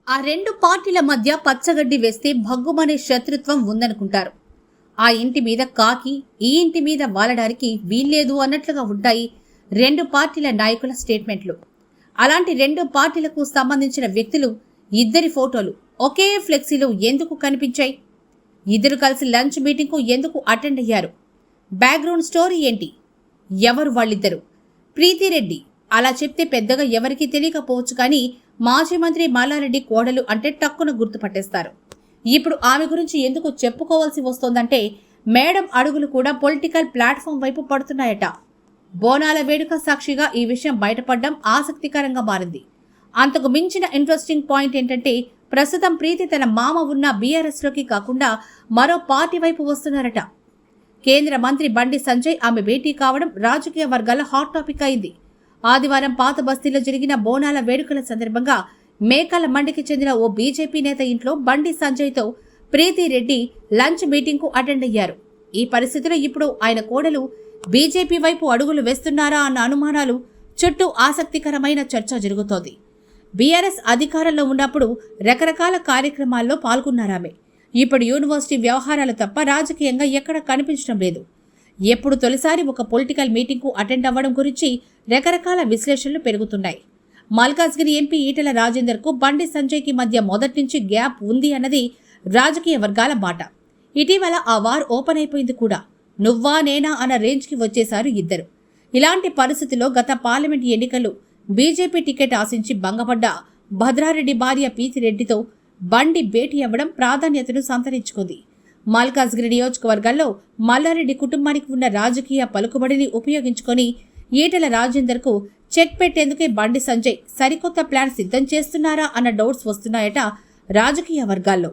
ఆ రెండు పార్టీల మధ్య పచ్చగడ్డి వేస్తే భగ్గుమనే శత్రుత్వం ఉందనుకుంటారు. ఆ ఇంటి మీద కాకి ఈ ఇంటి మీద వాలడానికి వీల్లేదు అన్నట్లుగా ఉంటాయి రెండు పార్టీల నాయకుల స్టేట్మెంట్లు. అలాంటి రెండు పార్టీలకు సంబంధించిన వ్యక్తులు ఇద్దరి ఫోటోలు ఒకే ఫ్లెక్సీలో ఎందుకు కనిపించాయి? ఇద్దరు కలిసి లంచ్ మీటింగ్కు ఎందుకు అటెండ్ అయ్యారు? బ్యాక్గ్రౌండ్ స్టోరీ ఏంటి? ఎవరు వాళ్ళిద్దరు? ప్రీతిరెడ్డి అలా చెప్తే పెద్దగా ఎవరికీ తెలియకపోవచ్చు, కానీ మాజీ మంత్రి మల్లారెడ్డి కోడలు అంటే టక్కున గుర్తుపట్టేస్తారు. ఇప్పుడు ఆమె గురించి ఎందుకు చెప్పుకోవాల్సి వస్తోందంటే, మేడం అడుగులు కూడా పొలిటికల్ ప్లాట్ఫామ్ వైపు పడుతున్నాయట. బోనాల వేడుక సాక్షిగా ఈ విషయం బయటపడడం ఆసక్తికరంగా మారింది. అంతకు మించిన ఇంట్రెస్టింగ్ పాయింట్ ఏంటంటే, ప్రస్తుతం ప్రీతి తన మామ ఉన్న బీఆర్ఎస్లోకి కాకుండా మరో పార్టీ వైపు వస్తున్నారట. కేంద్ర మంత్రి బండి సంజయ్ ఆమె భేటీ కావడం రాజకీయ వర్గాల హాట్ టాపిక్ అయింది. ఆదివారం పాత బస్తీలో జరిగిన బోనాల వేడుకల సందర్భంగా మేకల మండికి చెందిన ఓ బీజేపీ నేత ఇంట్లో బండి సంజయ్తో ప్రీతిరెడ్డి లంచ్ మీటింగ్కు అటెండ్ అయ్యారు. ఈ పరిస్థితిలో ఇప్పుడు ఆయన కోడలు బీజేపీ వైపు అడుగులు వేస్తున్నారా అన్న అనుమానాలు చుట్టూ ఆసక్తికరమైన చర్చ జరుగుతోంది. బీఆర్ఎస్ అధికారంలో ఉన్నప్పుడు రకరకాల కార్యక్రమాల్లో పాల్గొన్నారామె. ఇప్పుడు యూనివర్సిటీ వ్యవహారాలు తప్ప రాజకీయంగా ఎక్కడ కనిపించడం లేదు. ఎప్పుడు తొలిసారి ఒక పొలిటికల్ మీటింగ్కు అటెండ్ అవ్వడం గురించి రకరకాల విశ్లేషణలు పెరుగుతున్నాయి. మల్కాజ్గిరి ఎంపీ ఈటెల రాజేందర్కు బండి సంజయ్కి మధ్య మొదటి నుంచి గ్యాప్ ఉంది అన్నది రాజకీయ వర్గాల మాట. ఇటీవల ఆ వార్ ఓపెన్ అయిపోయింది కూడా. నువ్వా నేనా అన్న రేంజ్కి వచ్చేశారు ఇద్దరు. ఇలాంటి పరిస్థితిలో గత పార్లమెంట్ ఎన్నికలు బీజేపీ టికెట్ ఆశించి భంగపడ్డ భద్రారెడ్డి భార్య ప్రీతిరెడ్డితో బండి భేటీ అవ్వడం ప్రాధాన్యతను సంతరించుకుంది. మల్కాజ్గిరి నియోజకవర్గాల్లో మల్లారెడ్డి కుటుంబానికి ఉన్న రాజకీయ పలుకుబడిని ఉపయోగించుకొని ఈటెల రాజేందర్కు చెక్ పెట్టేందుకే బండి సంజయ్ సరికొత్త ప్లాన్ సిద్ధం చేస్తున్నారా అన్న డౌట్స్ వస్తున్నాయట రాజకీయ వర్గాల్లో.